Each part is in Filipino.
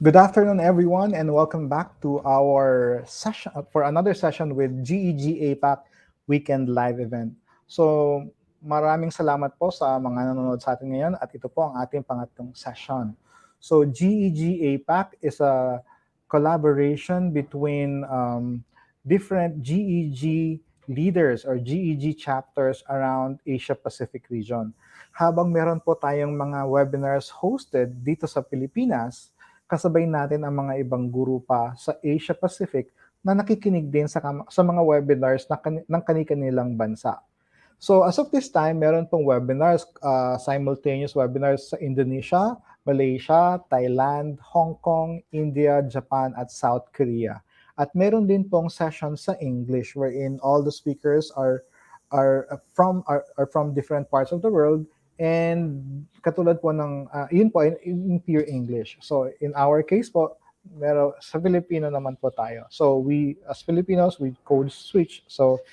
Good afternoon, everyone, and welcome back to our session for another session with GEG APAC Weekend Live Event. So, maraming salamat po sa mga nanonood sa atin ngayon at ito po ang ating pangatlong session. So, GEG APAC is a collaboration between different GEG leaders or GEG chapters around Asia Pacific region. Habang meron po tayong mga webinars hosted dito sa Pilipinas, kasabay natin ang mga ibang guru pa sa Asia Pacific na nakikinig din sa mga webinars ng kani-kanilang bansa. So as of this time, meron pong webinars, simultaneous webinars sa Indonesia, Malaysia, Thailand, Hong Kong, India, Japan, at South Korea. At meron din pong sessions sa English wherein all the speakers are from different parts of the world, and katulad po ng yun po in pure English. So in our case po, sa Filipino naman po tayo. So we as Filipinos, we code switch. So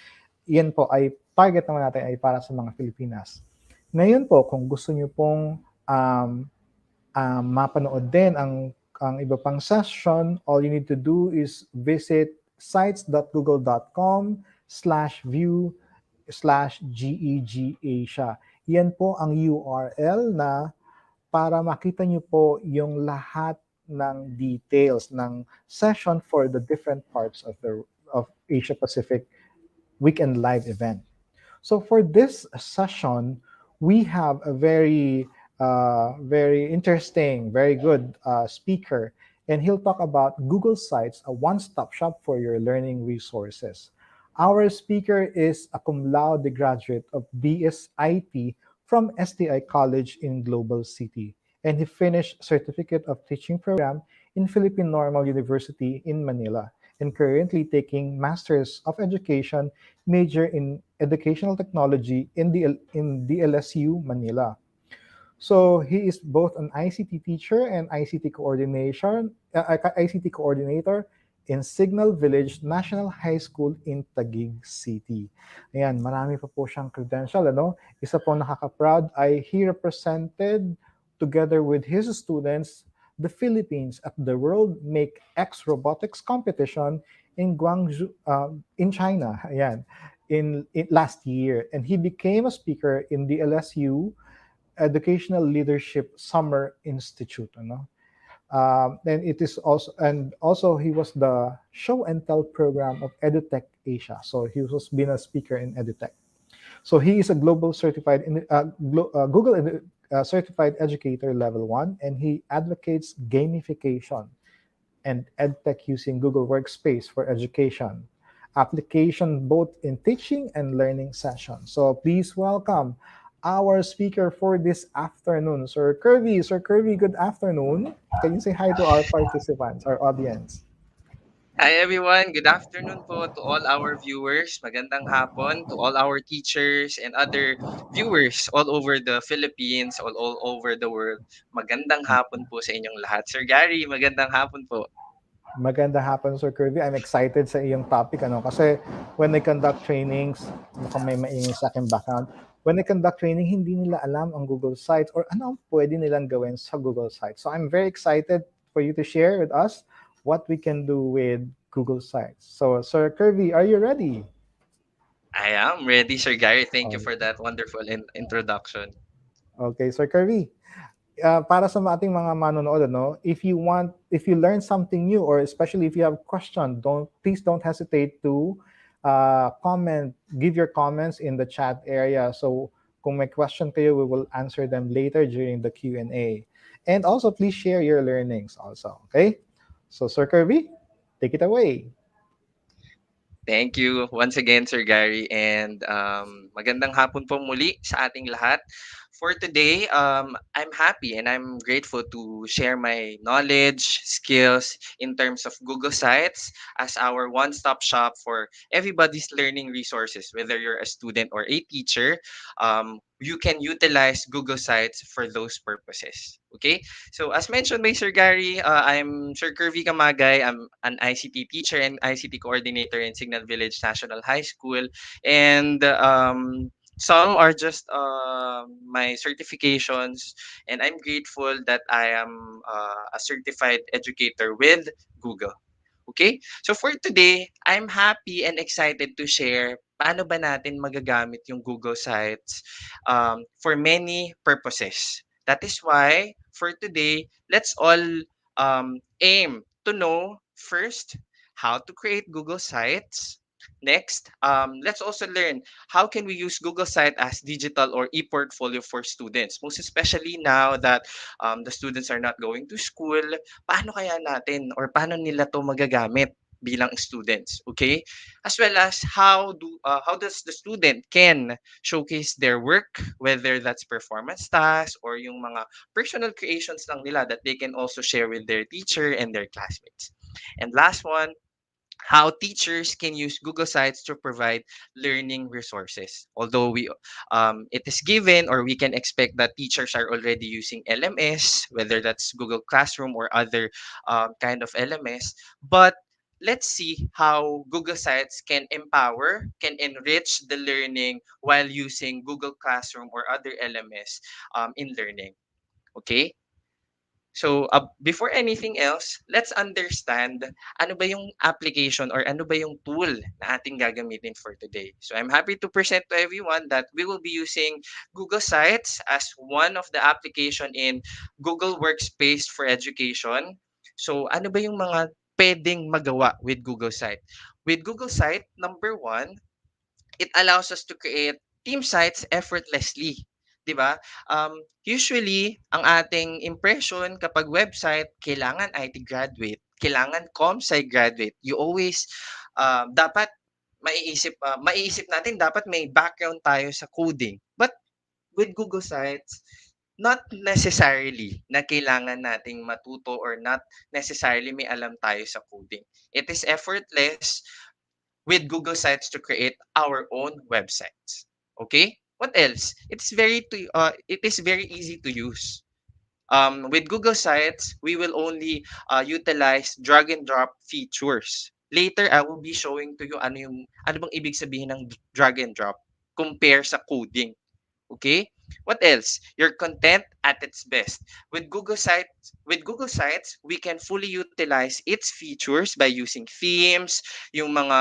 yan po ay target naman natin ay para sa mga Pilipinas. Ngayon po, kung gusto niyo pong mapanood din ang iba pang session, all you need to do is visit sites.google.com/view/GEGAsia. Yan po ang URL na para makita niyo po yung lahat ng details ng session for the different parts of Asia Pacific weekend live event. So for this session, we have a very interesting, very good speaker, and he'll talk about Google Sites, a one-stop shop for your learning resources. Our speaker is a cum laude graduate of BSIT from STI College in Global City, and he finished Certificate of Teaching program in Philippine Normal University in Manila, and currently taking Masters of Education major in Educational Technology in DLSU Manila. So he is both an ICT teacher and ICT coordinator in Signal Village National High School in Taguig City. Ayan, marami pa po siyang credential. Ano? Isa po nakaka-proud ay he represented together with his students the Philippines at the World Make X Robotics Competition in Guangzhou, in China. Ayan, in last year, and he became a speaker in the LSU Educational Leadership Summer Institute. Ano? And it is also he was the show and tell program of EduTech Asia. So he was been a speaker in EduTech. So he is a global certified Google certified educator level 1, and he advocates gamification and EdTech using Google Workspace for education application both in teaching and learning sessions. So please welcome our speaker for this afternoon, Sir Kirby. Sir Kirby, good afternoon. Can you say hi to our participants, our audience? Hi everyone, good afternoon po to all our viewers. Magandang hapon to all our teachers and other viewers all over the Philippines, all over the world. Magandang hapon po sa inyong lahat. Sir Gary, magandang hapon po. Maganda hapon, Sir Kirby. I'm excited sa iyong topic. Kasi when I conduct trainings, mukhang may maingay sa aking background, when I conduct training, hindi nila alam ang Google Sites or ano ang pwede nilang gawin sa Google Sites. So I'm very excited for you to share with us what we can do with Google Sites. So, Sir Kirby, are you ready? I am ready, Sir Gary. Thank you Oh, for that wonderful introduction. okay, Sir Kirby. Para sa ating mga manonood, if you learn something new, or especially if you have question, please don't hesitate to give your comments in the chat area. So kung may question kayo, we will answer them later during the Q&A. And also, please share your learnings also, okay? So Sir Kirby, take it away. Thank you once again, Sir Gary. And magandang hapon po muli sa ating lahat. For today, I'm happy and I'm grateful to share my knowledge, skills in terms of Google Sites as our one-stop shop for everybody's learning resources. Whether you're a student or a teacher, you can utilize Google Sites for those purposes. Okay? So as mentioned by Sir Gary, I'm Sir Kirby Kamagay. I'm an ICT teacher and ICT coordinator in Signal Village National High School. And Some are just my certifications, and I'm grateful that I am a certified educator with Google. Okay? So for today, I'm happy and excited to share paano ba natin magagamit yung Google Sites for many purposes. That is why for today, let's all aim to know first how to create Google Sites. Next, let's also learn how can we use Google Site as digital or e-portfolio for students, most especially now that the students are not going to school. Paano kaya natin or paano nila to magagamit bilang students, okay? As well as how does the student can showcase their work, whether that's performance tasks or yung mga personal creations lang nila that they can also share with their teacher and their classmates. And last one, how teachers can use Google Sites to provide learning resources. Although it is given or we can expect that teachers are already using LMS, whether that's Google Classroom or other kind of LMS, but let's see how Google Sites can empower, can enrich the learning while using Google Classroom or other LMS in learning. Okay? So, before anything else, let's understand ano ba yung application or ano ba yung tool na ating gagamitin for today. So, I'm happy to present to everyone that we will be using Google Sites as one of the application in Google Workspace for Education. So, ano ba yung mga pwedeng magawa with Google Site? With Google Site, number one, it allows us to create team sites effortlessly. 'Di ba? Usually, ang ating impression kapag website, kailangan IT graduate, kailangan comsci graduate. You always dapat maiisip natin dapat may background tayo sa coding. But with Google Sites, not necessarily na kailangan nating matuto or not necessarily may alam tayo sa coding. It is effortless with Google Sites to create our own websites. Okay? What else? It is very easy to use. With Google Sites, we will only utilize drag and drop features. Later, I will be showing to you ano bang ibig sabihin ng drag and drop compare sa coding. Okay? What else? Your content at its best. With Google Sites, we can fully utilize its features by using themes, yung mga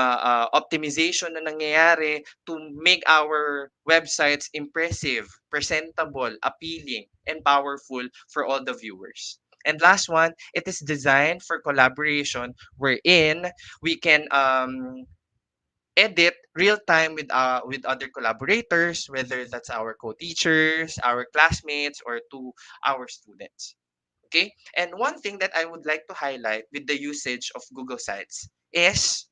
optimization na nangyayari to make our websites impressive, presentable, appealing, and powerful for all the viewers. And last one, it is designed for collaboration wherein we can edit real time with other collaborators, whether that's our co-teachers, our classmates, or to our students. Okay, and one thing that I would like to highlight with the usage of Google Sites is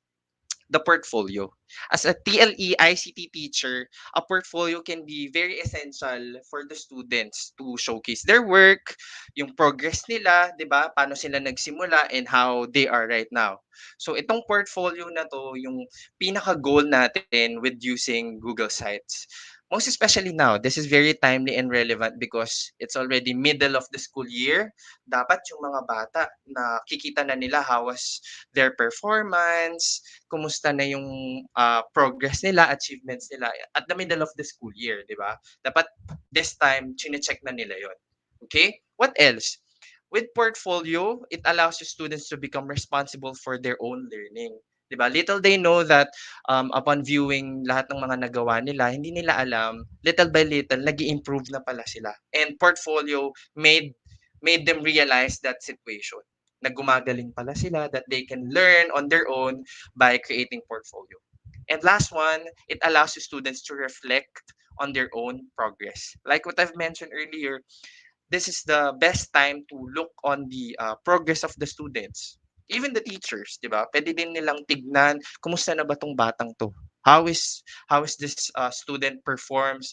the portfolio. As a TLE ICT teacher, a portfolio can be very essential for the students to showcase their work, yung progress nila, 'di ba? Paano sila nagsimula and how they are right now. So itong portfolio na to yung pinaka goal natin with using Google Sites. Most especially now, this is very timely and relevant because it's already middle of the school year. Dapat yung mga bata na kikita na nila how was their performance, kumusta na yung progress nila, achievements nila at the middle of the school year, di ba? Dapat this time, chine-check na nila yon. Okay? What else? With portfolio, it allows the students to become responsible for their own learning. 'Di ba? Little they know that upon viewing lahat ng mga nagawa nila, hindi nila alam, little by little, nag improve na pala sila. And portfolio made them realize that situation. Nagumagaling pala sila, that they can learn on their own by creating portfolio. And last one, it allows the students to reflect on their own progress. Like what I've mentioned earlier, this is the best time to look on the progress of the students. Even the teachers, di ba? Pwede din nilang tignan, kumusta na ba tong batang to? How is this student performs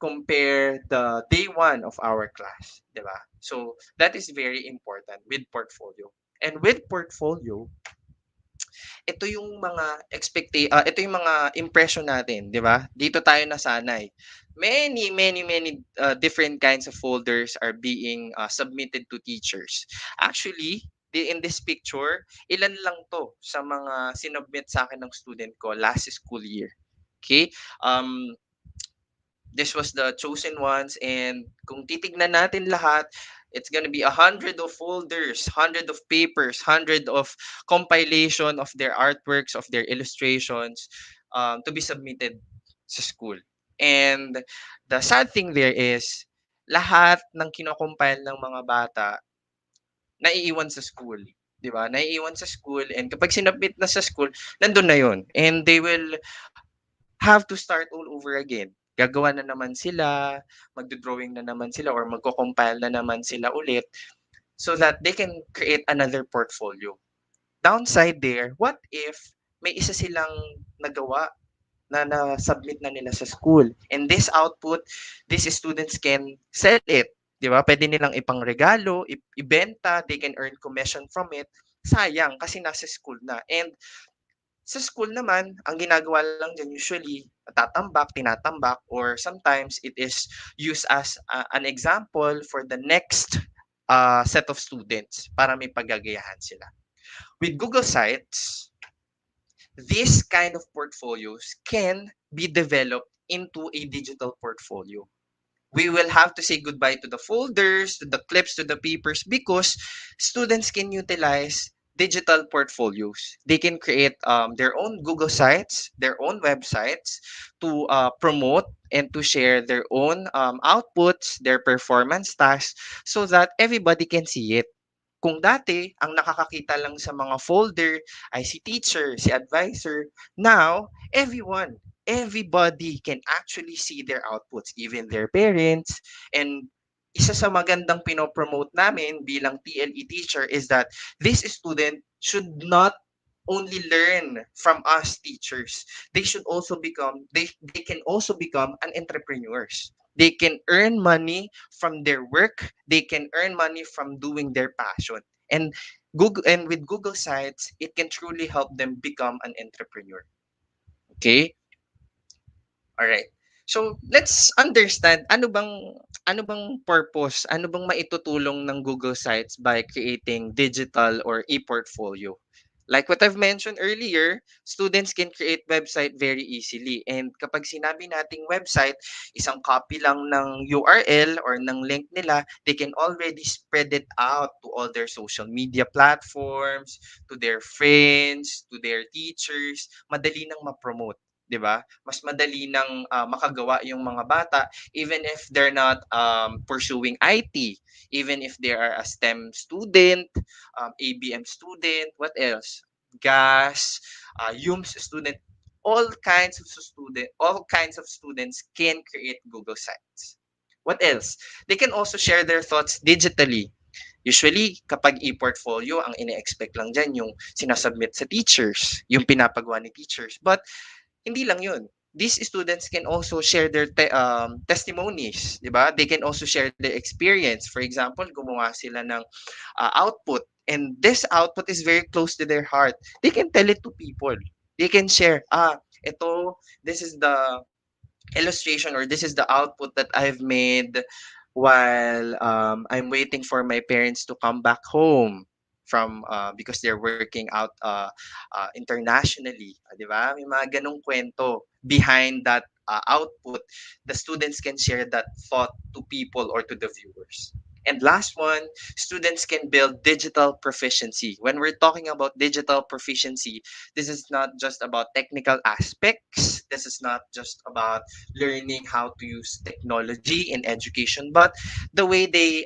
compare the day one of our class, di ba? So that is very important with portfolio. And with portfolio, ito yung mga impression natin, 'di ba? Dito tayo nasanay. Many different kinds of folders are being submitted to teachers. Actually, in this picture, ilan lang 'to sa mga sinubmit sa akin ng student ko last school year. Okay? Um This was the chosen ones, and kung titignan natin lahat, it's gonna be 100 of folders, 100 of papers, 100 of compilation of their artworks, of their illustrations, to be submitted sa school. And the sad thing there is, lahat ng kino-compile ng mga bata naiiwan sa school, 'di ba? Naiiwan sa school, and kapag sinubmit na sa school, nandun na 'yon. And they will have to start all over again. Gagawa na naman sila, magdo-drawing na naman sila, or magko-compile na naman sila ulit so that they can create another portfolio. Downside there, what if may isa silang nagawa na na-submit na nila sa school, and this output, these students can sell it, 'di ba? Pwede nilang ipangregalo, ibenta, they can earn commission from it. Sayang kasi nasa school na. And sa school naman, ang ginagawa lang diyan usually, tatambak, tinatambak, or sometimes it is used as an example for the next set of students para may paggagayahan sila. With Google Sites, this kind of portfolios can be developed into a digital portfolio. We will have to say goodbye to the folders, to the clips, to the papers, because students can utilize digital portfolios. They can create their own Google sites, their own websites to promote and to share their own outputs, their performance tasks, so that everybody can see it. Kung dati, ang nakakakita lang sa mga folder ay si teacher, si advisor, now, everybody can actually see their outputs, even their parents. And isa sa magandang pinopromote namin bilang TLE teacher is that this student should not only learn from us teachers. They can also become an entrepreneurs. They can earn money from their work. They can earn money from doing their passion. And with Google Sites, it can truly help them become an entrepreneur. Okay? All right. So, let's understand ano bang purpose, ano bang maitutulong ng Google Sites by creating digital or e-portfolio. Like what I've mentioned earlier, students can create website very easily. And kapag sinabi nating website, isang copy lang ng URL or ng link nila, they can already spread it out to all their social media platforms, to their friends, to their teachers. Madali nang ma-promote, 'di ba? Mas madali nang makagawa yung mga bata, even if they're not pursuing IT, even if they are a STEM student, ABM student, what else? Gas, UMS student, all kinds of students can create Google Sites. What else? They can also share their thoughts digitally. Usually, kapag e-portfolio, ang ine-expect lang dyan yung sinasubmit sa teachers, yung pinapagawa ni teachers. But hindi lang yun. These students can also share their testimonies, di ba? They can also share their experience. For example, gumawa sila ng output, and this output is very close to their heart. They can tell it to people. They can share, this is the illustration, or this is the output that I've made while I'm waiting for my parents to come back home from because they're working out internationally, di ba? May mga ganong kwento behind that output. The students can share that thought to people or to the viewers. And last one, students can build digital proficiency. When we're talking about digital proficiency, this is not just about technical aspects. This is not just about learning how to use technology in education, but the way they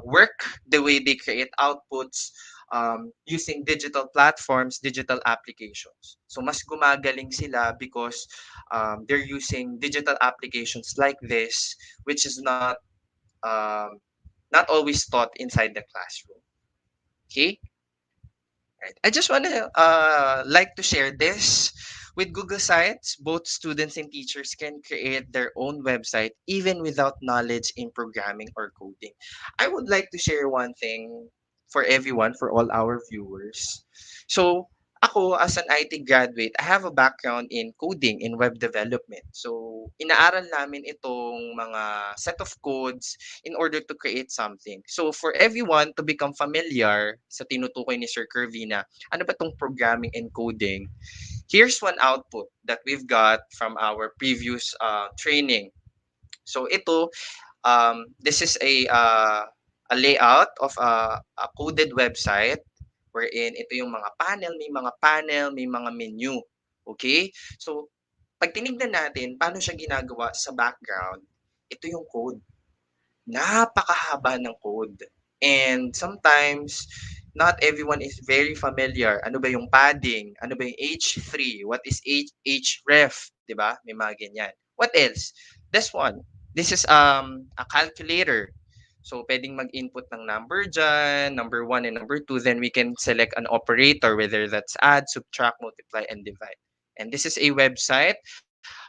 work, the way they create outputs using digital platforms, digital applications. So mas gumagaling sila because they're using digital applications like this, which is um, not always taught inside the classroom. Okay? Right. I just want to like to share this with Google Sites. Both students and teachers can create their own website even without knowledge in programming or coding. I would like to share one thing for everyone, for all our viewers. So, ako as an IT graduate, I have a background in coding, in web development. So, inaaral namin itong mga set of codes in order to create something. So for everyone to become familiar sa tinutukoy ni Sir Kirby na ano ba tong programming and coding, here's one output that we've got from our previous training. So ito, this is a layout of a coded website wherein ito yung mga panel, may mga menu. Okay? So, pag tinignan natin paano siya ginagawa sa background, ito yung code. Napakahaba ng code. And sometimes, not everyone is very familiar. Ano ba yung padding? Ano ba yung H3? What is href? 'Di ba? May mga ganyan. What else? This one. This is a calculator. So, pwedeng mag-input ng number dyan, number 1 and number 2. Then we can select an operator, whether that's add, subtract, multiply, and divide. And this is a website.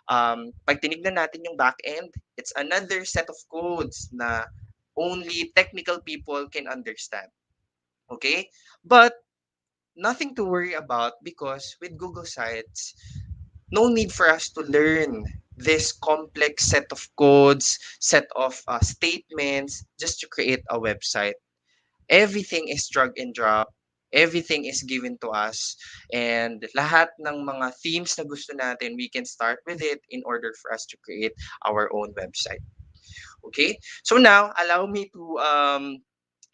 Pag tinignan natin yung backend, it's another set of codes na only technical people can understand. Okay? But nothing to worry about because with Google Sites, no need for us to learn this complex set of codes, set of statements just to create a website. Everything is drag and drop. Everything is given to us. And lahat ng mga themes na gusto natin, we can start with it in order for us to create our own website. Okay? So now, allow me to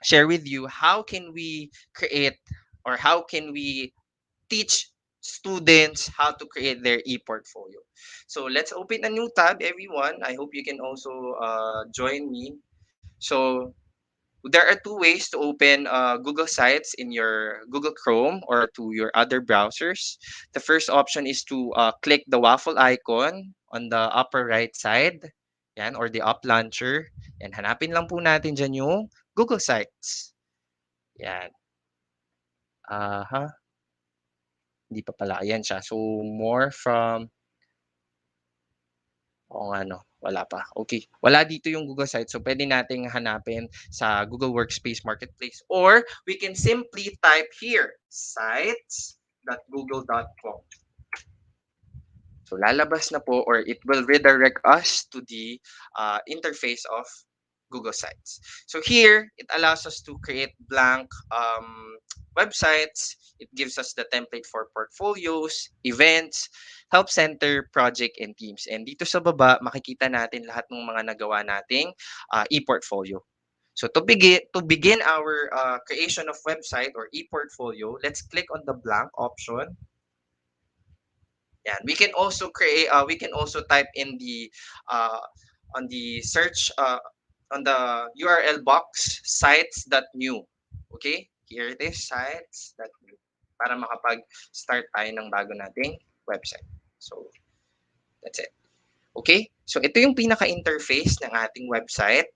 share with you how can we create or how can we teach students how to create their e-portfolio. So let's open a new tab, everyone. I hope you can also join me. So there are two ways to open Google Sites in your Google Chrome or to your other browsers. The first option is to click the waffle icon on the upper right side. Yan, or the up launcher. Yan, hanapin lang po natin dyan yung Google Sites. Yan. Aha, hindi pa pala. Ayan siya. So, more from Oo nga 'no, wala pa, okay. Wala dito yung Google Sites, so puwede nating hanapin sa Google Workspace Marketplace or we can simply type here, sites.google.com. So lalabas na po or it will redirect us to the interface of Google Sites. So here, it allows us to create blank websites. It gives us the template for portfolios, events, help center, project, and teams. And dito sa baba, makikita natin lahat ng mga nagawa nating e-portfolio. So to begin our creation of website or e-portfolio, let's click on the blank option. Yeah, we can also type in the uh, on the search on the URL box sites.new. Okay? Here it is, sites.new. Para makapag-start tayo ng bago nating website. So, that's it. Okay? So, ito yung pinaka-interface ng ating website,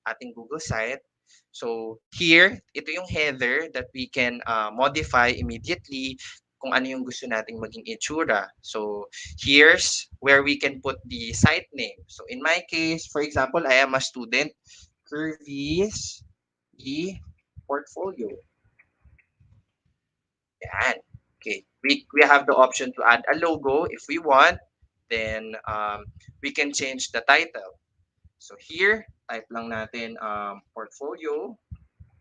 ating Google site. So, here, ito yung header that we can modify immediately kung ano yung gusto nating maging itsura. So, here's where we can put the site name. So, in my case, for example, I am a student, Curvy's e-portfolio. Yan. Okay. We have the option to add a logo if we want. Then, we can change the title. So, here, type lang natin portfolio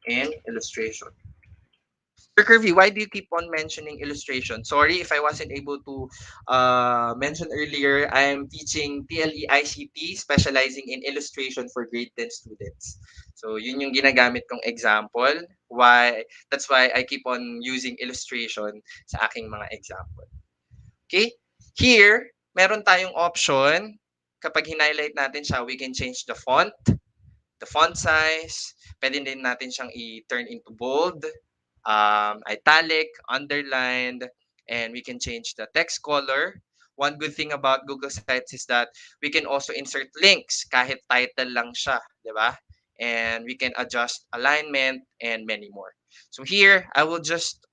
and illustration. Sir Kirby, why do you keep on mentioning illustration? Sorry if I wasn't able to mention earlier, I'm teaching TLE ICT, specializing in illustration for grade 10 students. So yun yung ginagamit kong example. That's why I keep on using illustration sa aking mga example. Okay? Here, meron tayong option. Kapag highlight natin siya, we can change the font size. Pwede din natin siyang i-turn into bold, italic, underlined, and we can change the text color. One good thing about Google Sites is that we can also insert links kahit title lang siya, di ba? And we can adjust alignment and many more. So here, I will just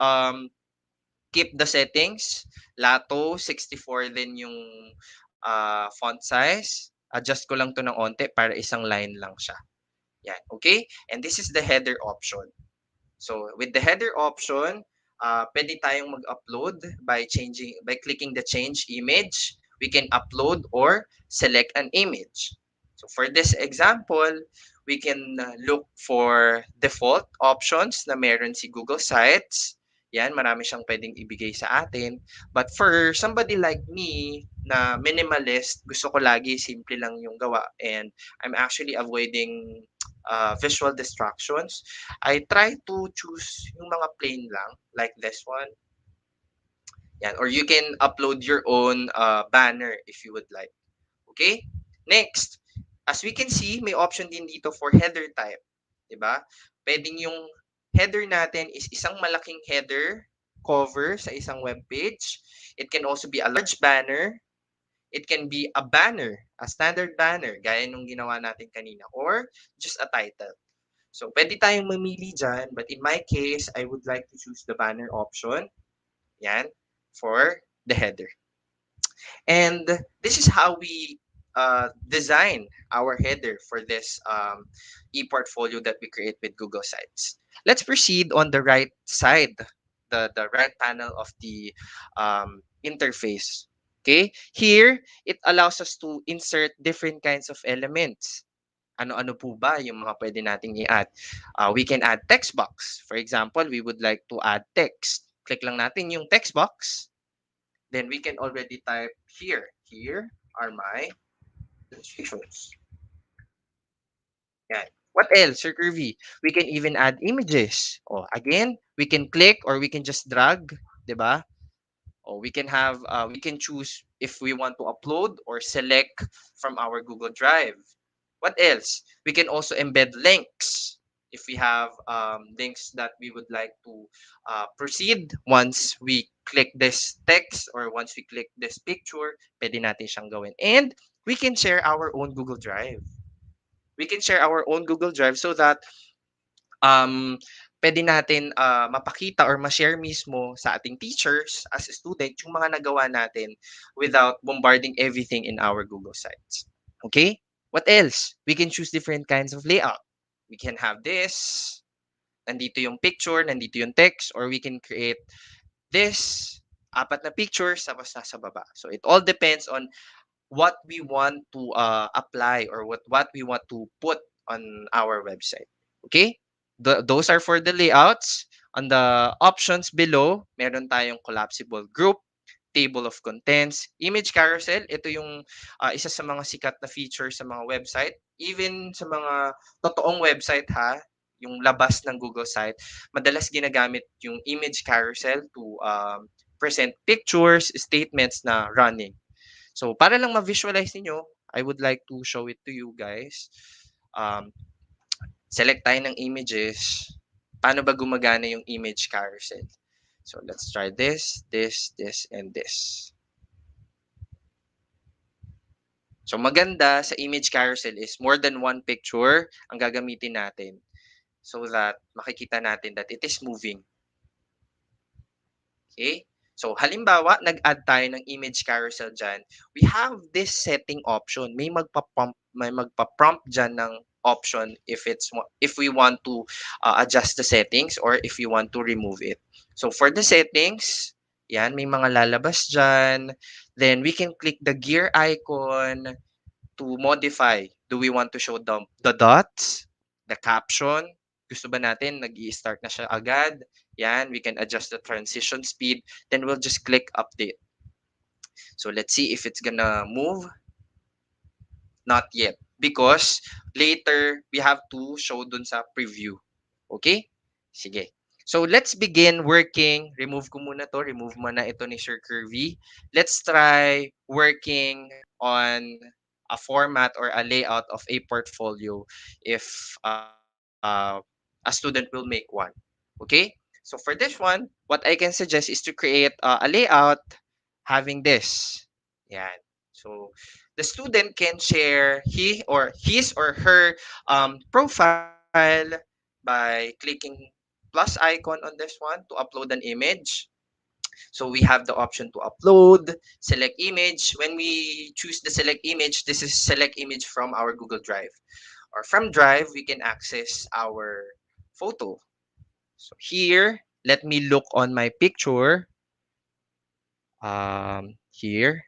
keep the settings. Lato, 64 din yung font size. Adjust ko lang to ng onte para isang line lang siya. Yan, okay? And this is the header option. So with the header option, pwede tayong mag-upload by clicking the change image. We can upload or select an image. So for this example, we can look for default options na meron si Google Sites. Yan, marami siyang pwedeng ibigay sa atin. But for somebody like me, na minimalist, gusto ko lagi simple lang yung gawa, and I'm actually avoiding visual distractions. I try to choose yung mga plain lang, like this one. Yan. Or you can upload your own banner if you would like. Okay? Next, as we can see, may option din dito for header type. 'Di ba? Pwedeng yung header natin is isang malaking header cover sa isang web page. It can also be a large banner. It can be a banner, a standard banner, gaya nung ginawa natin kanina, or just a title. So, pwede tayong mamili dyan, but in my case, I would like to choose the banner option. Yan, for the header. And this is how we design our header for this e-portfolio that we create with Google Sites. Let's proceed on the right side, the right panel of the interface. Okay, here it allows us to insert different kinds of elements. Ano-ano po ba yung mga pwede nating i-add? We can add text box. For example, we would like to add text. Click lang natin yung text box. Then we can already type here. Here are my illustrations. Yan. What else, Sir Kirby? We can even add images. Oh, again, we can click or we can just drag, 'di ba? Or we can choose if we want to upload or select from our Google Drive. What else? We can also embed links if we have links that we would like to proceed. Once we click this text or once we click this picture, pwede natin siyang gawin. And we can share our own Google Drive. We can share our own Google Drive so that um, pwede natin mapakita or ma-share mismo sa ating teachers as a student yung mga nagawa natin without bombarding everything in our Google Sites. Okay? What else? We can choose different kinds of layout. We can have this, nandito yung picture, nandito yung text, or we can create this, apat na pictures, tapos nasa baba. So it all depends on what we want to apply or what we want to put on our website. Okay? Those are for the layouts. On the options below, meron tayong collapsible group, table of contents, image carousel. Ito yung isa sa mga sikat na feature sa mga website. Even sa mga totoong website ha, yung labas ng Google site, madalas ginagamit yung image carousel to present pictures, statements na running. So, para lang ma-visualize niyo, I would like to show it to you guys. Um, Select tayo ng images. Paano ba gumagana yung image carousel? So, let's try this, and this. So, maganda sa image carousel is more than one picture ang gagamitin natin so that makikita natin that it is moving. Okay? So, halimbawa, nag-add tayo ng image carousel dyan. We have this setting option. May magpa-prompt dyan ng option if we want to adjust the settings or if you want to remove it. So, for the settings, yan, may mga lalabas dyan. Then, we can click the gear icon to modify. Do we want to show the dots, the caption? Gusto ba natin nag-i-start na siya agad? Yan, we can adjust the transition speed. Then we'll just click update. So let's see if it's gonna move. Not yet. Because later, we have to show dun sa preview. Okay? Sige. So let's begin working. Remove ko muna to. Remove mo na ito ni Sir Curvy. Let's try working on a format or a layout of a portfolio if a student will make one. Okay? So for this one, what I can suggest is to create a layout having this. Yan. So the student can share his or her profile by clicking plus icon on this one to upload an image. So we have the option to upload, select image. When we choose the select image, this is select image from our Google Drive. Or from Drive, we can access our photo. So here, let me look on my picture. Here.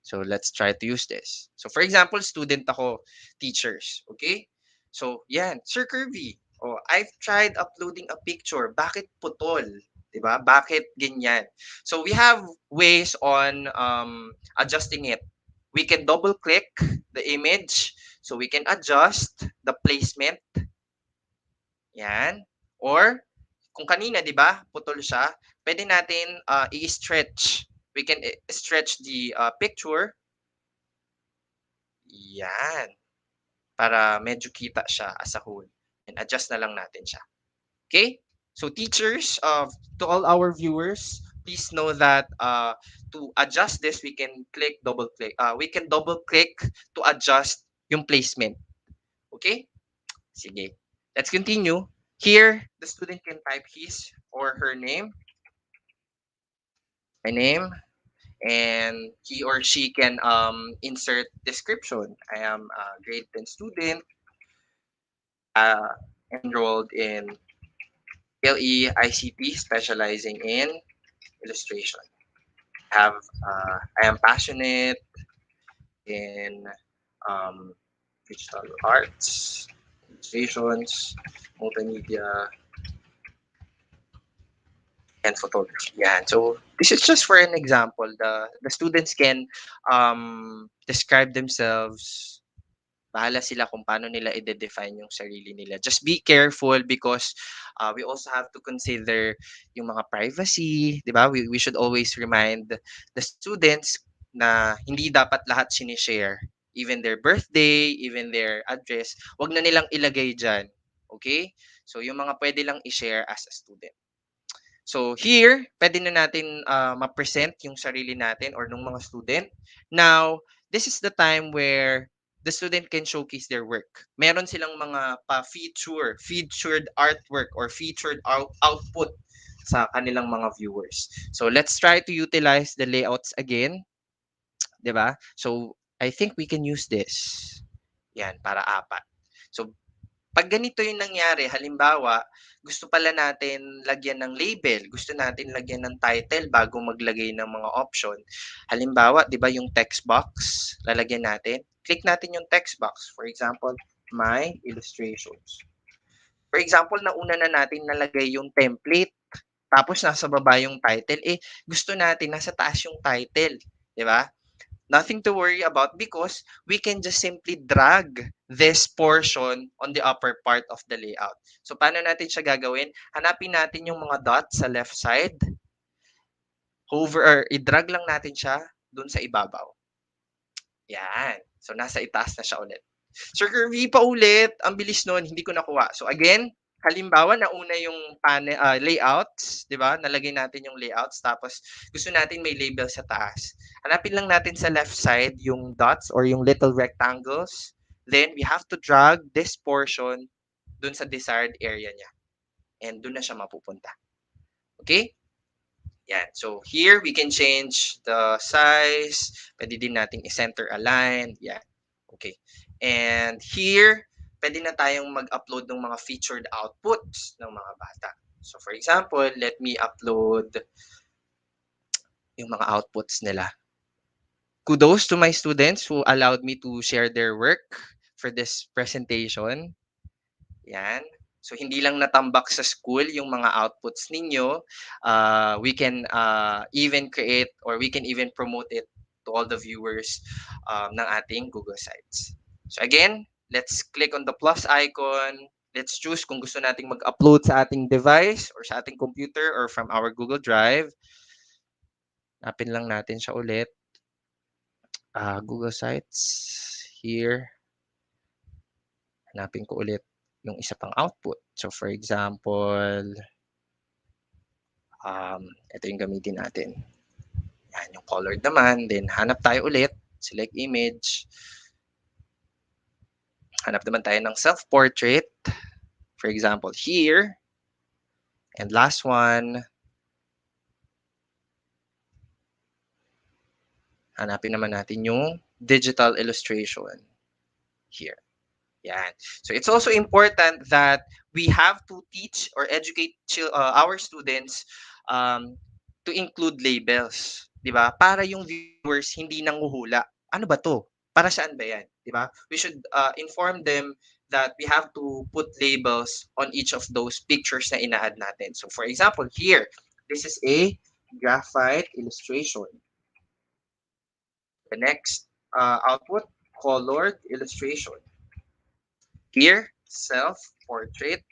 So let's try to use this. So for example, student ako, teachers. Okay? So yan, Sir Kirby. Oh, I've tried uploading a picture. Bakit putol? 'Di ba? Bakit ganyan? So we have ways on adjusting it. We can double click the image so we can adjust the placement. Yan. Or kung kanina 'di ba, putol siya, pwede natin i-stretch. We can stretch the picture. Yan. Para medyo kita siya as a whole. And adjust na lang natin siya. Okay? So teachers, to all our viewers, please know that to adjust this, we can click, double click. We can double click to adjust yung placement. Okay? Sige. Let's continue. Here, the student can type his or her name, my name, and he or she can insert description. I am a grade 10 student, uh, enrolled in PLE ICT, specializing in illustration. Have I am passionate in um, digital arts, illustrations, multimedia, and photography. Yeah. So this is just for an example. The students can describe themselves. Bahala sila kung paano nila i-define yung sarili nila. Just be careful because we also have to consider yung mga privacy, di ba? We should always remind the students na hindi dapat lahat sinishare. Even their birthday, even their address, wag na nilang ilagay dyan. Okay? So, yung mga pwede lang i-share as a student. So here, pwede na natin ma-present yung sarili natin or nung mga student. Now, this is the time where the student can showcase their work. Meron silang mga featured artwork or featured output sa kanilang mga viewers. So let's try to utilize the layouts again, 'di ba? So I think we can use this. Yan, para apat. So pag ganito yung nangyari, halimbawa, gusto pala natin lagyan ng label, gusto natin lagyan ng title bago maglagay ng mga option. Halimbawa, 'di ba yung text box, lalagyan natin. Click natin yung text box. For example, my illustrations. For example, nauna na natin nalagay yung template, tapos nasa baba yung title. Gusto natin nasa taas yung title, 'di ba? Nothing to worry about because we can just simply drag this portion on the upper part of the layout. So, paano natin siya gagawin? Hanapin natin yung mga dots sa left side. Hover or i-drag lang natin siya dun sa ibabaw. Yan. So, nasa itaas na siya ulit. Sir Kirby, paulit. Ang bilis nun. Hindi ko nakuha. So, again, halimbawa, nauna yung layouts, di ba? Nalagay natin yung layouts. Tapos, gusto natin may label sa taas. Hanapin lang natin sa left side yung dots or yung little rectangles. Then, we have to drag this portion dun sa desired area niya. And dun na siya mapupunta. Okay? Yan. So, here, we can change the size. Pwede din nating i-center align. Yan. Okay. And here, pwede na tayong mag-upload ng mga featured outputs ng mga bata. So, for example, let me upload yung mga outputs nila. Kudos to my students who allowed me to share their work for this presentation. Yan. So, hindi lang natambak sa school yung mga outputs ninyo. We can even create or we can even promote it to all the viewers ng ating Google Sites. So, again, let's click on the plus icon. Let's choose kung gusto nating mag-upload sa ating device or sa ating computer or from our Google Drive. Napin lang natin siya ulit. Google Sites. Here. Hanapin ko ulit yung isa pang output. So, for example, ito yung gamitin natin. Yan, yung colored naman. Then, hanap tayo ulit. Select image. Hanap naman tayo ng self-portrait. For example, here. And last one, hanapin naman natin yung digital illustration. Here. Yan. So it's also important that we have to teach or educate our students to include labels, 'di ba? Para yung viewers hindi nanghuhula. Ano ba 'to? Para saan ba 'yan, 'di ba? We should inform them that we have to put labels on each of those pictures na ina-add natin. So for example, here, This is a graphite illustration. The next output, colored illustration. Here, self-portrait.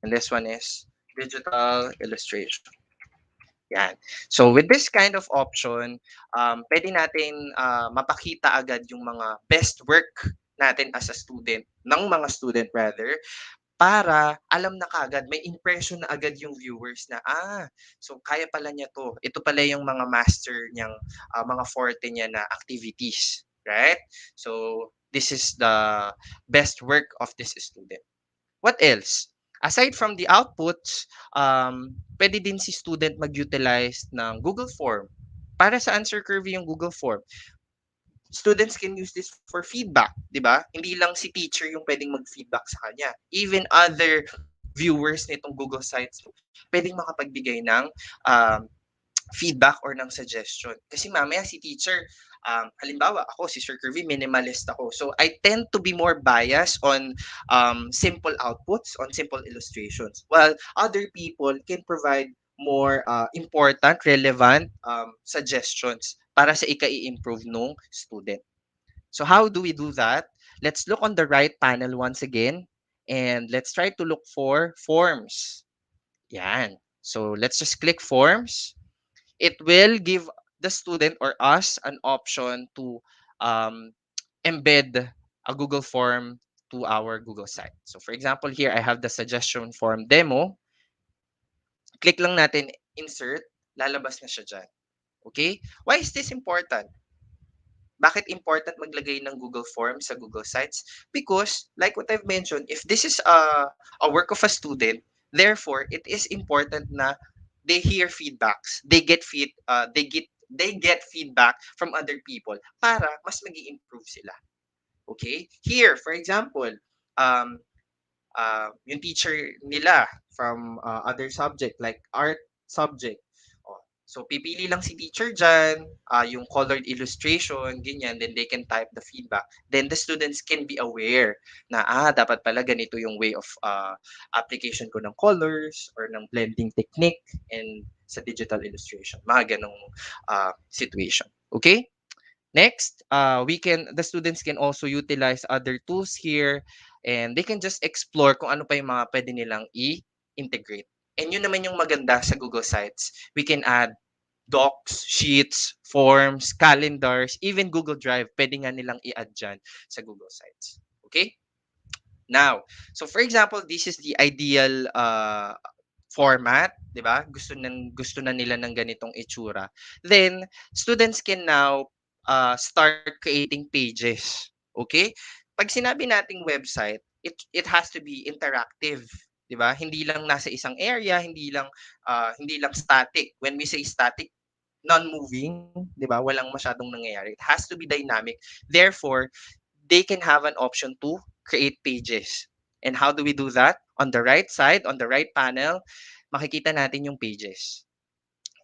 And this one is digital illustration. Yan. So with this kind of option, pwede natin mapakita agad yung mga best work natin as a student, ng mga student rather, para alam na kagad, may impression na agad yung viewers na, so kaya pala niya to. Ito pala yung mga master niyang, mga forte niya na activities. Right? So, this is the best work of this student. What else? Aside from the outputs, pwede din si student mag-utilize ng Google Form. Para sa answer curve yung Google Form, students can use this for feedback, di ba? Hindi lang si teacher yung pwedeng mag-feedback sa kanya. Even other viewers nitong Google Sites, pwedeng makapagbigay ng feedback or ng suggestion. Kasi mamaya si teacher, halimbawa ako, si Sir Kirby, minimalist ako. So I tend to be more biased on simple outputs, on simple illustrations. While other people can provide more important, relevant suggestions para sa ika-i-improve nung student. So how do we do that? Let's look on the right panel once again and let's try to look for forms. Yan. So let's just click forms. It will give the student or us an option to um, embed a Google form to our Google site. So for example, here I have the suggestion form demo. Click lang natin insert, lalabas na siya dyan. Okay? Why is this important? Bakit important maglagay ng Google Forms sa Google Sites? Because, like what I've mentioned, if this is a work of a student, therefore, it is important na they hear feedbacks. They get feedback from other people para mas magi-improve sila. Okay? Here, for example, um, yung teacher nila from other subject like art subject. Oh, so pipili lang si teacher dyan, yung colored illustration, ganyan, then they can type the feedback. Then the students can be aware na dapat pala ganito yung way of application ko ng colors or ng blending technique and sa digital illustration. Mga ganong situation. Okay? Next, the students can also utilize other tools here and they can just explore kung ano pa yung mga pwede nilang i-integrate. And yun naman yung maganda sa Google Sites. We can add docs, sheets, forms, calendars, even Google Drive. Pwede nga nilang i-add dyan sa Google Sites. Okay? Now, so for example, this is the ideal format, 'di ba? Gusto na nila ng ganitong itsura. Then students can now start creating pages. Okay? Pag sinabi nating website, it has to be interactive, 'di ba? Hindi lang nasa isang area, hindi lang static. When we say static, non-moving, 'di ba? Walang masyadong nangyayari. It has to be dynamic. Therefore, they can have an option to create pages. And how do we do that? On the right side, on the right panel, makikita natin yung pages.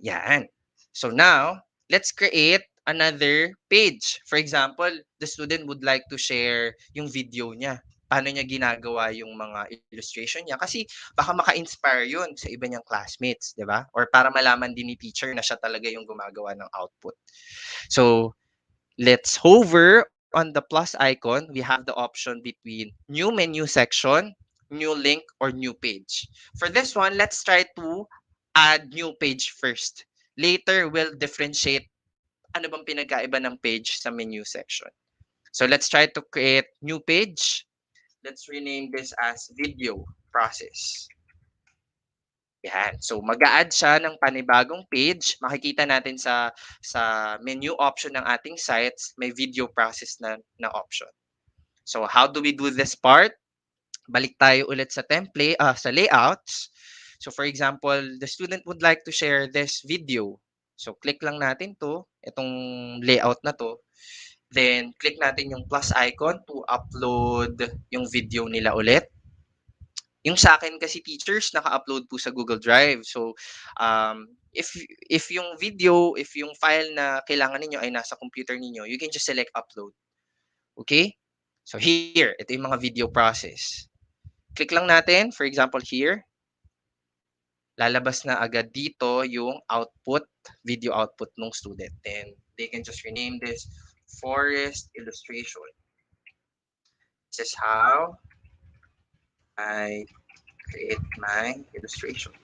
Yan. So now, let's create another page. For example, the student would like to share yung video niya. Paano niya ginagawa yung mga illustration niya. Kasi baka maka-inspire yun sa iba niyang classmates, di ba? Or para malaman din ni teacher na siya talaga yung gumagawa ng output. So, let's hover on the plus icon. We have the option between new menu section, new link, or new page. For this one, let's try to add new page first. Later, we'll differentiate ano bang pinagkaiba ng page sa menu section. So let's try to create new page. Let's rename this as video process. Yan. So mag-a-add siya ng panibagong page. Makikita natin sa menu option ng ating sites, may video process na option. So how do we do this part? Balik tayo ulit sa template, sa layouts. So for example, the student would like to share this video. So click lang natin itong layout na to. Then click natin yung plus icon to upload yung video nila ulit. Yung sa akin kasi teachers, naka-upload po sa Google Drive. So, if yung video, if yung file na kailangan ninyo ay nasa computer ninyo, you can just select upload. Okay? So here, ito yung mga video process. Click lang natin, for example here. lalabas na agad dito yung output, video output ng student. Then they can just rename this forest illustration. This is how I create my illustration.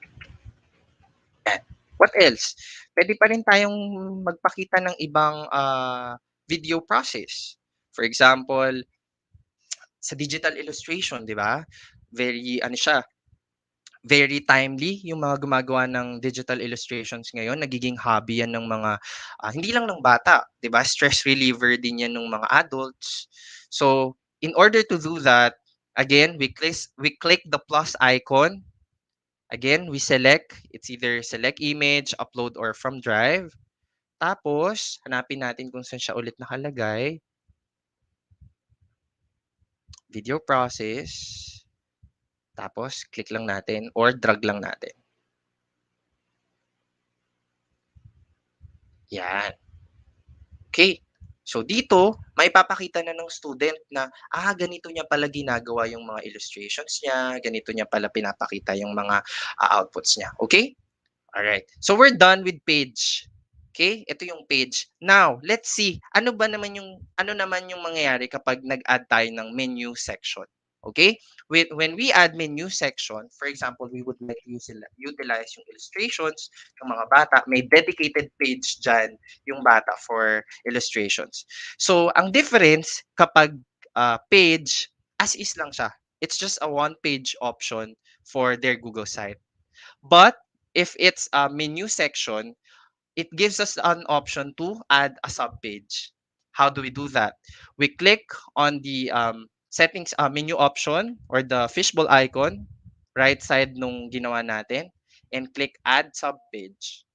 Yan. What else? Pwede pa rin tayong magpakita ng ibang video process. For example, sa digital illustration, 'di ba? Very ano siya, very timely yung mga gumagawa ng digital illustrations ngayon. Nagiging hobby yan ng mga hindi lang ng bata, 'di ba? Stress reliever din yan ng mga adults. So, in order to do that, again, we click the plus icon. Again, we select, it's either select image, upload, or from drive. Tapos, hanapin natin kung saan siya ulit nakalagay. Video process. Tapos, click lang natin or drag lang natin. Yan. Okay. So, dito, may papakita na ng student na, ganito niya pala ginagawa yung mga illustrations niya, ganito niya pala pinapakita yung mga outputs niya. Okay? Alright. So we're done with page. Okay? Ito yung page. Now, let's see ano naman yung mangyayari kapag nag-add tayo ng menu section. Okay? When we add menu section, for example, we would like to utilize yung illustrations, yung mga bata, may dedicated page dyan yung bata for illustrations. So, ang difference kapag page, as is lang siya. It's just a one-page option for their Google site. But if it's a menu section, it gives us an option to add a subpage. How do we do that? We click on the settings menu option or the fishbowl icon, right side nung ginawa natin, and click add subpage.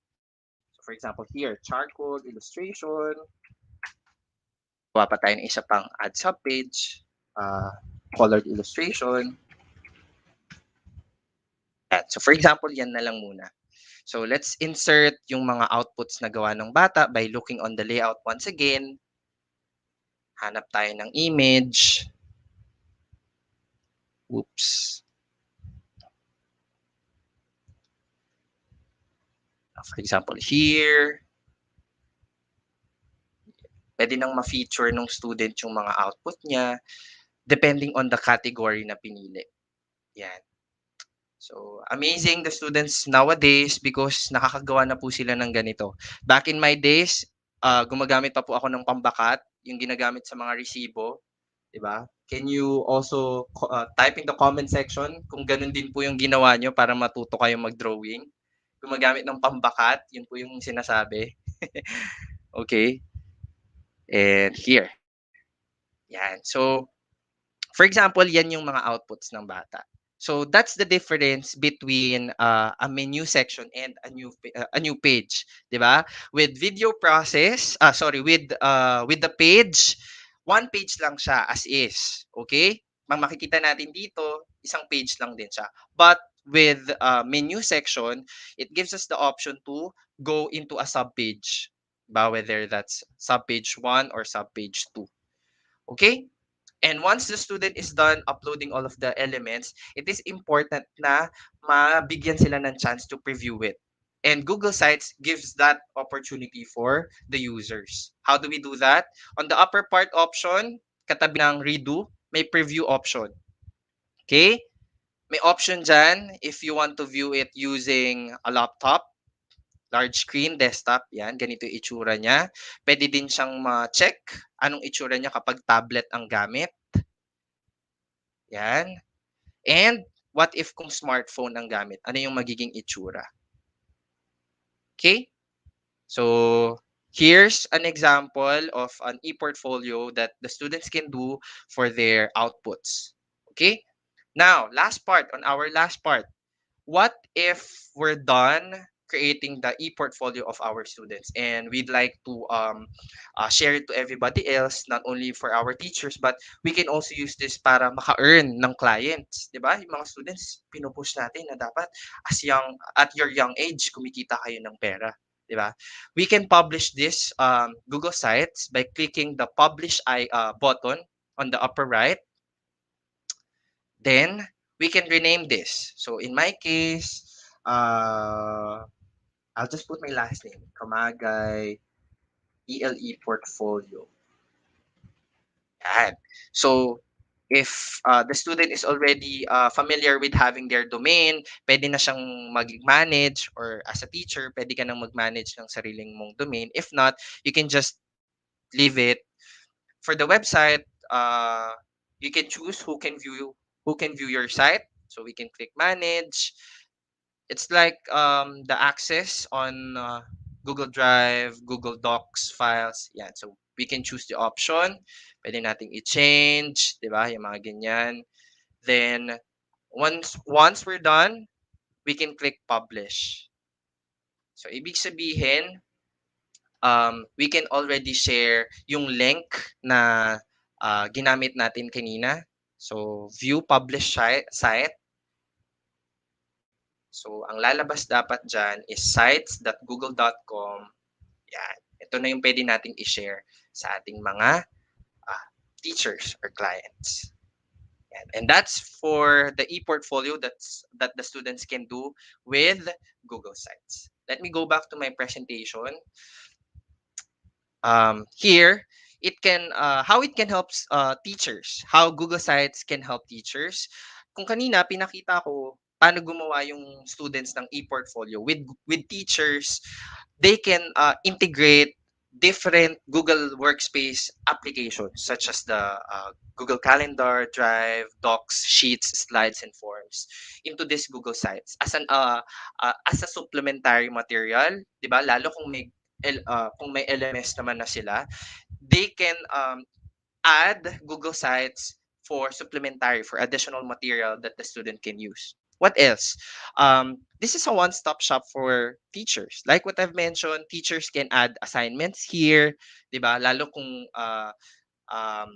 So for example, here, charcoal illustration. Gawa pa tayo ng isa pang add subpage, colored illustration. So for example, yan na lang muna. So let's insert yung mga outputs na gawa ng bata by looking on the layout once again. Hanap tayo ng image. Oops. For example, here. Pwede nang ma-feature ng student yung mga output niya depending on the category na pinili. Yan. So, amazing the students nowadays because nakakagawa na po sila ng ganito. Back in my days, gumagamit pa po ako ng pambakat, yung ginagamit sa mga resibo, 'di ba? Can you also type in the comment section kung ganun din po yung ginawa nyo para matuto kayong mag-drawing? Gumagamit ng pambakat, yun po yung sinasabi. Okay? And here. Yan. So, for example, yan yung mga outputs ng bata. So that's the difference between a menu section and a new page, 'di ba? With video process, with the page, one page lang siya as is, okay? Makikita natin dito, isang page lang din siya. But with menu section, it gives us the option to go into a subpage, 'di ba? Whether that's subpage 1 or subpage 2. Okay? And once the student is done uploading all of the elements, it is important na mabigyan sila ng chance to preview it. And Google Sites gives that opportunity for the users. How do we do that? On the upper part option, katabi ng redo, may preview option. Okay? May option dyan if you want to view it using a laptop, large screen, desktop, yan, ganito yung itsura niya. Pwede din siyang ma-check anong itsura niya kapag tablet ang gamit. Yan. And what if kung smartphone ang gamit? Ano yung magiging itsura? Okay? So, here's an example of an e-portfolio that the students can do for their outputs. Okay? Now, last part, what if we're done creating the e-portfolio of our students and we'd like to share it to everybody else, not only for our teachers, but we can also use this para maka-earn ng clients, 'di ba? Yung mga students, pinupush natin na dapat at your young age, kumikita kayo ng pera, 'di ba? We can publish this Google Sites by clicking the publish button on the upper right. Then we can rename this. So in my case, Uh, I'll just put my last name, Kamagay, ELE Portfolio. Yan. So, if the student is already familiar with having their domain, pwede na siyang mag-manage, or as a teacher, pwede ka nang mag-manage ng sariling mong domain. If not, you can just leave it. For the website, you can choose who can view your site. So we can click manage. It's like the access on Google Drive, Google Docs files. Yeah, so we can choose the option. Pwede nating i-change, 'di ba? Yung mga ganyan. Then once we're done, we can click publish. So ibig sabihin, we can already share yung link na ginamit natin kanina. So view publish site. So ang lalabas dapat dyan is sites.google.com. Yan. Ito na yung pwede nating i-share sa ating mga ah, teachers or clients. Yan. And that's for the e-portfolio that the students can do with Google Sites. Let me go back to my presentation. Here, it can how it can help teachers, how Google Sites can help teachers. Kung kanina pinakita ko paano gumawa yung students ng e-portfolio with teachers, they can integrate different Google Workspace applications such as the Google Calendar, Drive, Docs, Sheets, Slides, and Forms into this Google Sites as a supplementary material, 'di ba? Lalo kung may LMS naman na sila, they can add Google Sites for supplementary, for additional material that the student can use. What else? This is a one-stop shop for teachers. Like what I've mentioned, teachers can add assignments here, 'di ba? Lalo kung um,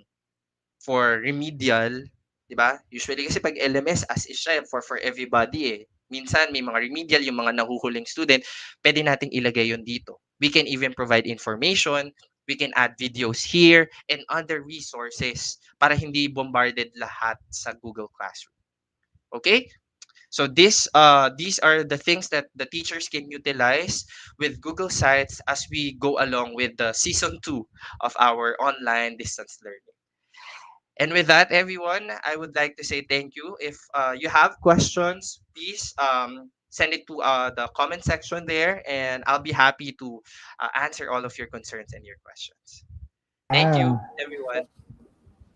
for remedial, 'di ba? Usually kasi pag LMS as is siya for everybody eh. Minsan may mga remedial yung mga nahuhuling student, pwede nating ilagay yon dito. We can even provide information, we can add videos here and other resources para hindi bombarded lahat sa Google Classroom. Okay? So these are the things that the teachers can utilize with Google Sites as we go along with the season 2 of our online distance learning. And with that, everyone, I would like to say thank you. If you have questions, please send it to the comment section there, and I'll be happy to answer all of your concerns and your questions. Thank you, Yeah. everyone.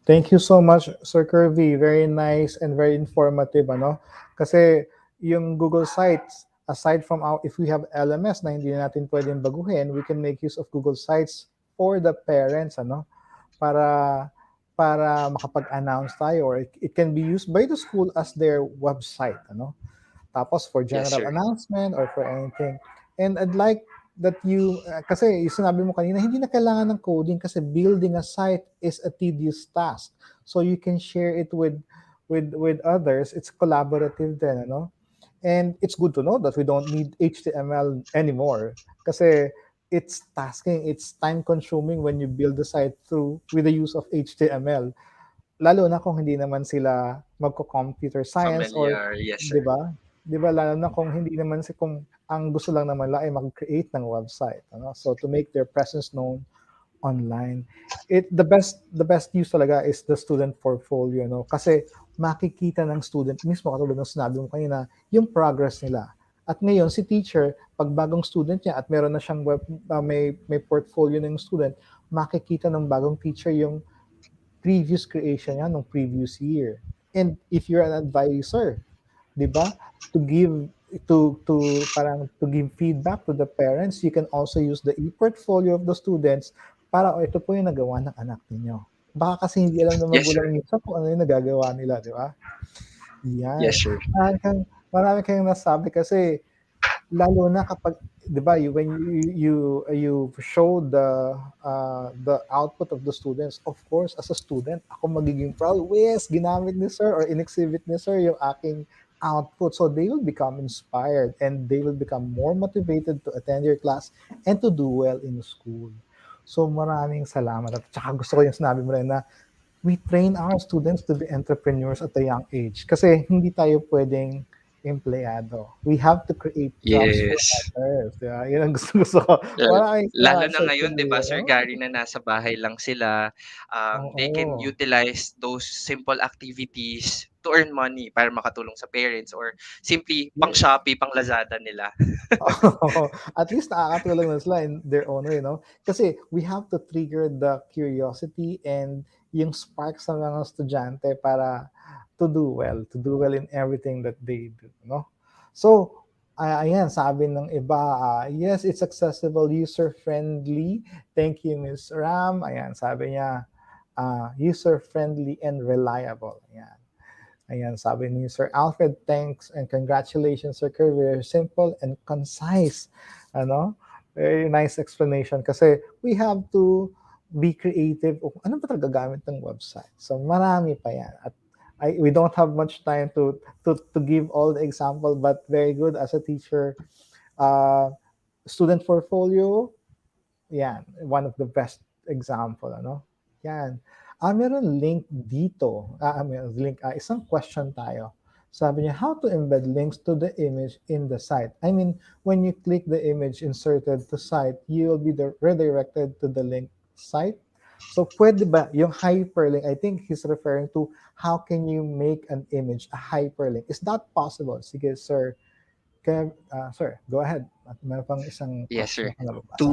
Thank you so much, Sir Kirby. Very nice and very informative, ano? Kasi yung Google Sites, aside from our, if we have LMS na hindi natin pwedeng baguhin, we can make use of Google Sites for the parents, ano? Para makapag-announce tayo, or it can be used by the school as their website, ano? Tapos for Yes, general sir. announcement or for anything. And I'd like that you, kasi yung sinabi mo kanina, hindi na kailangan ng coding kasi building a site is a tedious task. So you can share it with others. It's collaborative then, ano? And it's good to know that we don't need HTML anymore kasi it's tasking, it's time consuming when you build the site through with the use of HTML. Lalo na kung hindi naman sila magko-computer science or Familiar. Yes, 'di sir. ba? 'Di ba lalo na kung hindi naman kung ang gusto lang naman nila ay mag-create ng website, ano? So to make their presence known online. The best use talaga is the student portfolio, no? Kasi makikita ng student mismo katulad ng sinabi mo kanina, yung progress nila. At ngayon si teacher, pag bagong student niya at meron na siyang may portfolio ng student, makikita ng bagong teacher yung previous creation niya nung previous year. And if you're an advisor, 'di ba? To give to give feedback to the parents, you can also use the e-portfolio of the students para ito po yung nagawa ng anak ninyo. Baka kasi hindi alam ng Yes, sir. magulang minsan kung ano yung nagagawa nila, di ba? Yan. Yes, sir. Marami kayong nasabi kasi lalo na kapag 'di ba when you show the output of the students, of course as a student ako magiging proud, yes ginamit ni sir or inexhibit ni sir yung aking output, so they will become inspired and they will become more motivated to attend your class and to do well in school. So maraming salamat, at saka gusto ko yung sinabi mo rin na we train our students to be entrepreneurs at a young age kasi hindi tayo pwedeng empleyado. We have to create jobs for Yes. others, 'di ba? 'Yun ang gustong-gusto ko. Lal Maraming lalo salamat na Sir ngayon 'di Kuya, ba, Sir Gary, na nasa bahay lang sila, they can oo. utilize those simple activities to earn money para makatulong sa parents or simply pang Yes. Shopee, pang Lazada nila. Oo, at least nakakatulong na sila in their own way, no? Kasi we have to trigger the curiosity and yung spark sa mga estudyante para to do well in everything that they do, no? So, ayan, sabi ng iba, yes, it's accessible, user-friendly. Thank you, Miss Ram. Ayan, sabi niya, user-friendly and reliable. Ayan. Ayan, sabi ni Sir Alfred, thanks and congratulations, Sir Kerr. Very simple and concise. Ano? Very nice explanation kasi we have to be creative. O, ano ba talaga gamit ng website? So marami pa yan. At we don't have much time to give all the example, but very good as a teacher. Uh, Student portfolio, yan, one of the best example, ano? Yan. Meron link dito. Meron link. Isang question tayo. Sabi niya, how to embed links to the image in the site. I mean, when you click the image inserted to site, you will be redirected to the link site. So, pwede ba yung hyperlink? I think he's referring to how can you make an image a hyperlink. Is that possible? Sige, sir. Kaya, sir, go ahead. At meron pang isang Yes, question sir. ako nababasa. To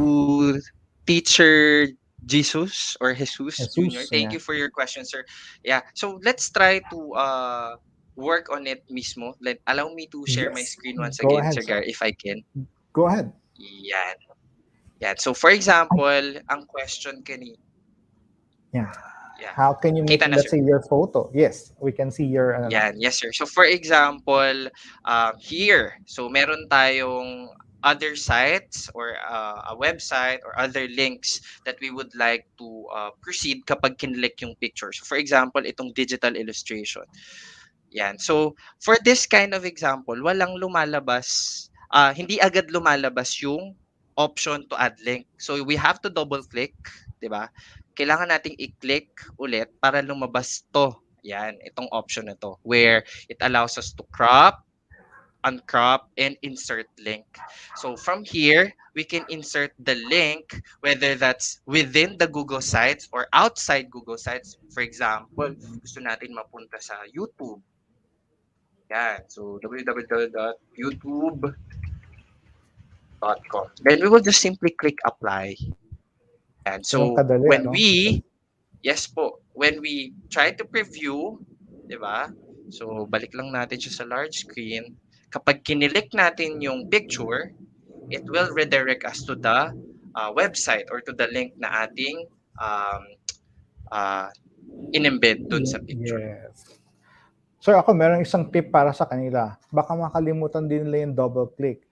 Teacher Jesus or Jesus Junior, Jesus, thank ayan. you for your question, sir. Yeah, so let's try to work on it mismo. Allow me to share my Yes. screen once Go again, ahead, Sir sir. Gary, if I can. Go ahead. Yan. Yan. So for Ay, example, ang question kanina, yeah. yeah. How can you make, Kita na, let's sir. say, your photo? Yes, we can see your, ano na. Yan, yes sir. So for example, here, so meron tayong other sites or a website or other links that we would like to proceed kapag kinlik yung picture. So for example, itong digital illustration. Yan. So for this kind of example, walang lumalabas, hindi agad lumalabas yung option to add link. So we have to double click, 'di ba? Kailangan nating i-click ulit para lumabas 'to. Yan, itong option na 'to where it allows us to crop, uncrop, and insert link. So from here, we can insert the link whether that's within the Google Sites or outside Google Sites. For example, gusto natin mapunta sa YouTube. Yan. So www.youtube.com. Then we will just simply click apply. Yan. Ganun So kadali, when ano? we yes po, when we try to preview, 'di ba? So balik lang natin siya sa large screen. Kapag kinilik natin yung picture, it will redirect us to the website or to the link na ating um, uh, in-embed dun sa picture. Yes. Sir, ako meron isang tip para sa kanila. Baka makalimutan din nila yung double click.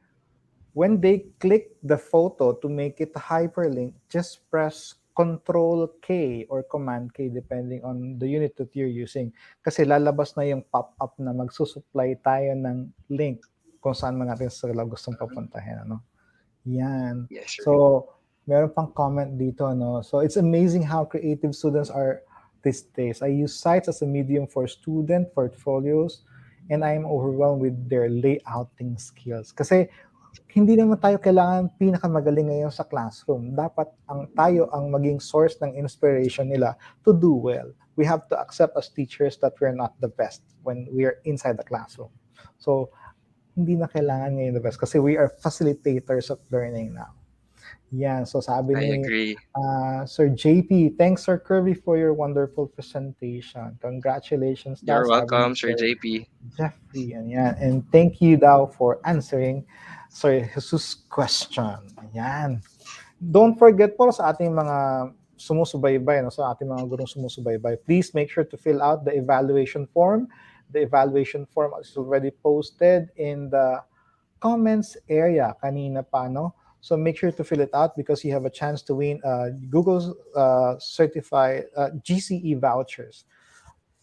When they click the photo to make it a hyperlink, just press Control K or Command K depending on the unit that you're using. Kasi lalabas na yung pop-up na magsusupply tayo ng link kung saan man natin sila gustong papuntahin. Ano? Yan. Yes, sir. So, meron pang comment dito, no? So, it's amazing how creative students are these days. I use sites as a medium for student portfolios and I'm overwhelmed with their layouting skills. Kasi hindi naman tayo kailangan pinakamagaling ngayon sa classroom. Dapat tayo ang maging source ng inspiration nila to do well. We have to accept as teachers that we're not the best when we are inside the classroom. So, hindi na kailangan ngayon the best kasi we are facilitators of learning now. Yan. So sabi I ni agree. Sir JP, thanks Sir Kirby for your wonderful presentation. Congratulations daw, You're sabi ni welcome, Sir Sir JP. Jeffrey. Yan. And thank you daw for answering Sir Jesus' question. Yan. Don't forget po sa ating mga sumusubaybay, no, sa ating mga gurong sumusubaybay, please make sure to fill out the evaluation form. The evaluation form is already posted in the comments area kanina pa, no? So make sure to fill it out because you have a chance to win Google's certified GCE vouchers.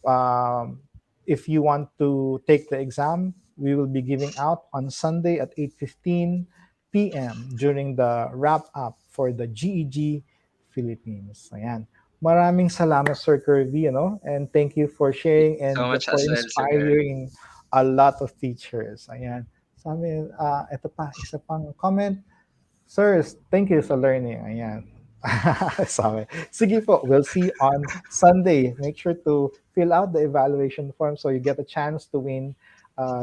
Um, if you want to take the exam, we will be giving out on Sunday at 8:15 p.m. during the wrap up for the GEG Philippines. Ayan. Maraming salamat, Sir Kirby, and thank you for Thank sharing you so and much for as well, Sir Gary. inspiring a lot of teachers. Ayan. Sabi, ito pa, isa pang comment. Sirs, thank you sa learning. Ayan. Sabi. Sige po, we'll see you on Sunday. Make sure to fill out the evaluation form so you get a chance to win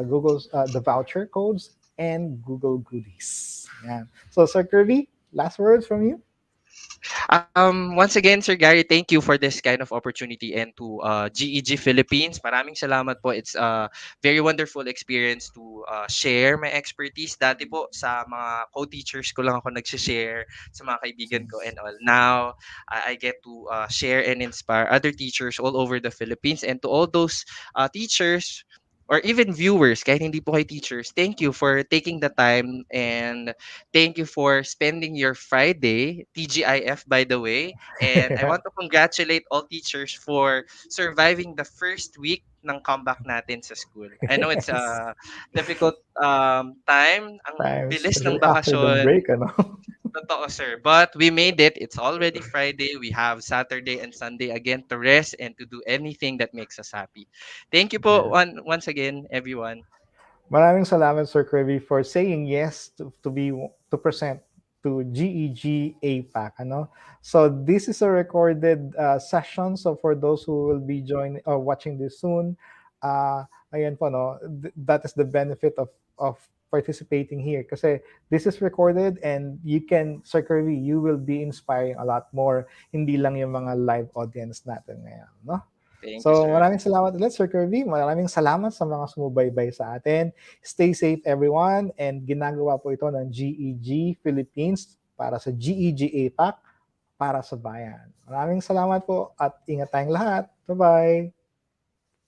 Google's the voucher codes and Google goodies. Ayan. So, Sir Kirby, last words from you? Once again, Sir Gary, thank you for this kind of opportunity, and to GEG Philippines. Maraming salamat po. It's a very wonderful experience to share my expertise. Dati po sa mga co-teachers ko lang ako nag-share sa mga kaibigan ko and all. Now, I get to share and inspire other teachers all over the Philippines, and to all those teachers or even viewers, kahit hindi po kayo teachers, thank you for taking the time, and thank you for spending your Friday, TGIF by the way. And I Yeah. want to congratulate all teachers for surviving the first week ng comeback natin sa school. I know it's Yes. a difficult time. Ang Time, bilis ng especially after the bakasyon. break, ano? Totoo, sir. But we made it. It's already Friday. We have Saturday and Sunday again to rest and to do anything that makes us happy. Thank you po Yeah. once again, everyone. Maraming salamat, Sir Kirby, for saying yes to be to present to GEG APAC. Ano? So this is a recorded session. So for those who will be joining or watching this soon, ayan po, no, that is the benefit of participating here. Kasi this is recorded and you can, Sir Kirby, you will be inspiring a lot more. Hindi lang yung mga live audience natin ngayon. No? Thank you, So sir. maraming salamat ulit, Sir Kirby. Maraming salamat sa mga sumubaybay sa atin. Stay safe, everyone. And ginagawa po ito ng GEG Philippines para sa GEG APAC para sa bayan. Maraming salamat po at ingat tayong lahat. Bye-bye!